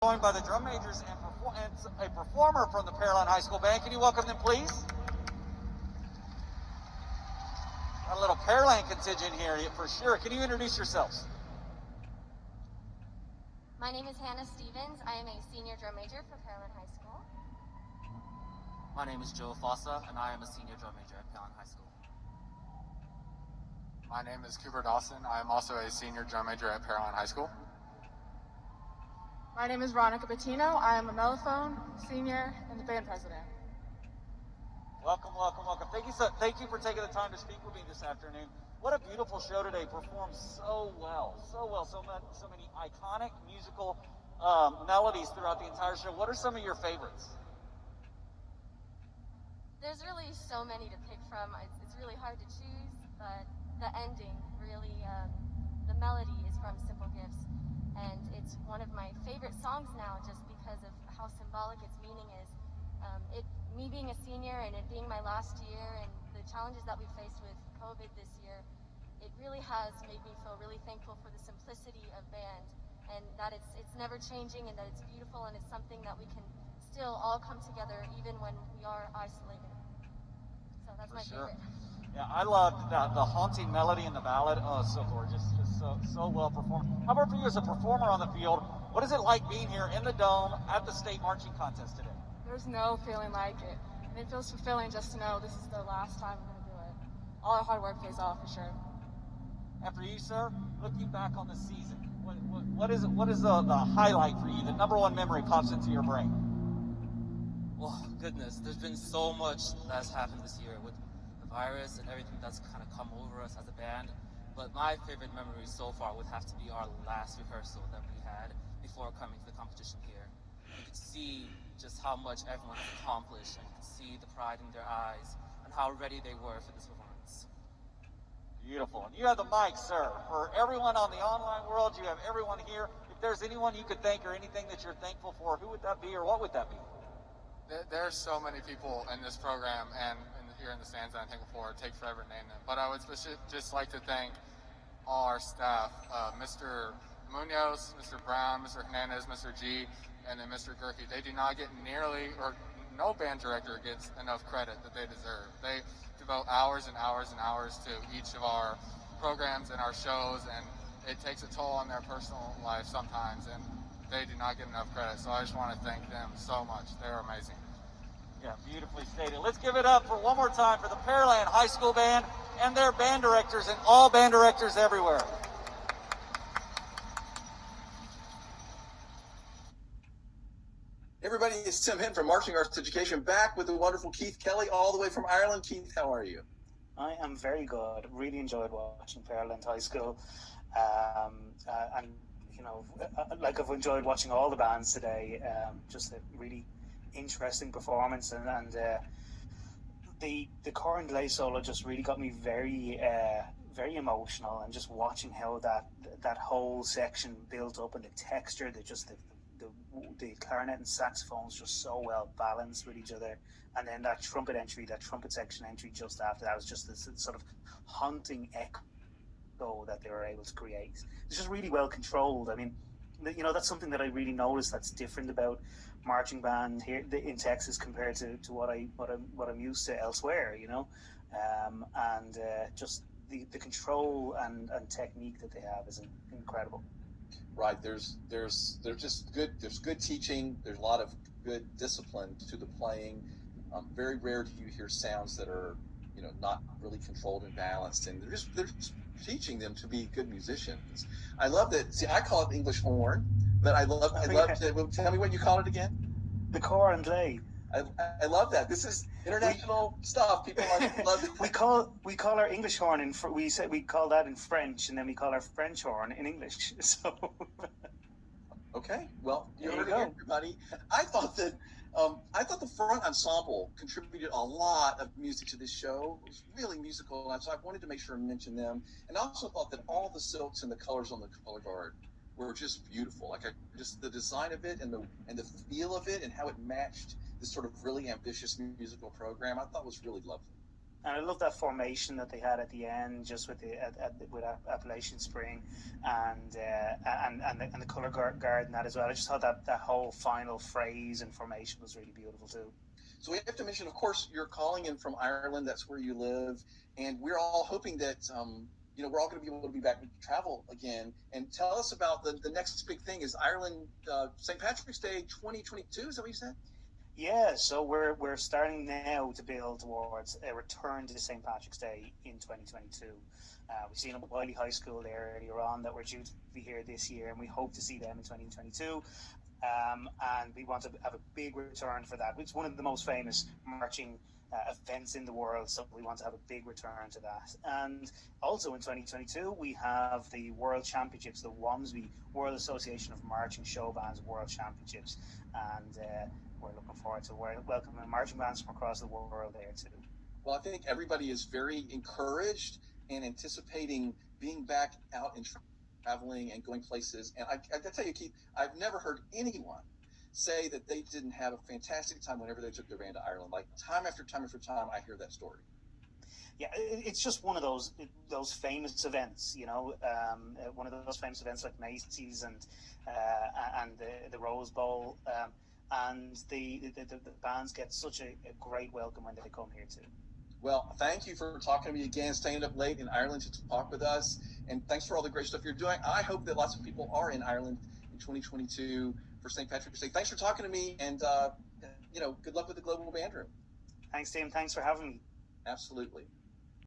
Joined by the drum majors and a performer from the Pearland High School Band. Can you welcome them, please? Got a little Pearland contingent here for sure. Can you introduce yourselves? My name is Hannah Stevens. I am a senior drum major for Pearland High School. My name is Joe Fossa, and I am a senior drum major at Pearland High School. My name is Cooper Dawson. I am also a senior drum major at Pearland High School. My name is Veronica Bettino. I am a mellophone senior and the band president. Welcome, welcome, welcome. Thank you for taking the time to speak with me this afternoon. What a beautiful show today. Performed so well. So many iconic musical melodies throughout the entire show. What are some of your favorites? There's really so many to pick from. It's really hard to choose, but the ending really, the melody is from Simple Gifts. And it's one of my favorite songs now just because of how symbolic its meaning is. Me being a senior and it being my last year and the challenges that we faced with COVID this year, it really has made me feel really thankful for the simplicity of band and that it's never changing and that it's beautiful and it's something that we can still all come together even when we are isolated. So that's my favorite. Yeah, I loved the haunting melody in the ballad. Oh, so gorgeous. Just so well performed. How about for you as a performer on the field? What is it like being here in the Dome at the state marching contest today? There's no feeling like it. And it feels fulfilling just to know this is the last time I'm going to do it. All our hard work pays off for sure. And for you, sir, looking back on the season, what is the highlight for you? The number one memory pops into your brain? Well, goodness, there's been so much that's happened this year with the virus and everything that's kind of come over us as a band. But my favorite memory so far would have to be our last rehearsal that we had before coming to the competition here. You could see just how much everyone has accomplished, and you could see the pride in their eyes and how ready they were for this performance. Beautiful. And you have the mic, sir. For everyone on the online world, you have everyone here. If there's anyone you could thank or anything that you're thankful for, who would that be or what would that be? There are so many people in this program and here in the stands that I'm thankful for. It'd take forever to name them. But I would just like to thank all our staff, Mr. Munoz, Mr. Brown, Mr. Hernandez, Mr. G, and then Mr. Gerke. They do not get nearly, or no band director gets enough credit that they deserve. They devote hours and hours and hours to each of our programs and our shows, and it takes a toll on their personal life sometimes, and they do not get enough credit. So I just want to thank them so much. They're amazing. Yeah, beautifully stated. Let's give it up for one more time for the Pearland High School Band and their band directors and all band directors everywhere. Everybody, it's Tim Hinn from Marching Arts Education, back with the wonderful Keith Kelly, all the way from Ireland. Keith, how are you? I am very good. Really enjoyed watching Pearland High School. And, you know, like I've enjoyed watching all the bands today. Just a really interesting performance. And the Cor and Lay solo just really got me very emotional. And just watching how that whole section built up and the texture, the clarinet and saxophones just so well balanced with each other, and then that trumpet section entry just after that was just this sort of haunting echo that they were able to create. It's just really well controlled. I mean, you know, that's something that I really noticed that's different about marching band here in Texas compared to what I'm used to elsewhere. You know, and just the control and technique that they have is incredible. Right, there's just good teaching. There's a lot of good discipline to the playing. Very rare do you hear sounds that are, you know, not really controlled and balanced, and they're just teaching them to be good musicians. I love that. See, I call it English horn, but I love to tell me what you call it again. The Cor and Lay. I love that. This is international stuff. People love it. We call our English horn we call that in French, and then we call our French horn in English. So okay, well, you heard it, everybody. I thought the front ensemble contributed a lot of music to this show. It was really musical, and so I wanted to make sure and mention them. And I also thought that all the silks and the colors on the color guard were just beautiful. Like just the design of it and the feel of it and how it matched this sort of really ambitious musical program, I thought was really lovely. And I love that formation that they had at the end, just with with Appalachian Spring, and the color guard and that as well. I just thought that whole final phrase and formation was really beautiful too. So we have to mention, of course, you're calling in from Ireland. That's where you live, and we're all hoping that we're all going to be able to be back and travel again. And tell us about the next big thing is Ireland St. Patrick's Day 2022. Is that what you said? Yeah, so we're starting now to build towards a return to St. Patrick's Day in 2022. We've seen Wiley High School there earlier on that we're due to be here this year, and we hope to see them in 2022. And we want to have a big return for that. It's one of the most famous marching events in the world, so we want to have a big return to that. And also in 2022, we have the World Championships, the WAMSB, World Association of Marching Show Bands World Championships. And we're looking forward to welcoming marching bands from across the world there too. Well, I think everybody is very encouraged and anticipating being back out and traveling and going places. And I tell you, Keith, I've never heard anyone say that they didn't have a fantastic time whenever they took their band to Ireland. Like time after time after time, I hear that story. Yeah, it's just one of those famous events, one of those famous events like Macy's and the Rose Bowl, and the bands get such a great welcome when they come here too. Well, thank you for talking to me again, staying up late in Ireland to talk with us, and thanks for all the great stuff you're doing. I hope that lots of people are in Ireland in 2022 for St. Patrick's Day. Thanks for talking to me, and good luck with the Global Band Room. Thanks, Tim. Thanks for having me. Absolutely.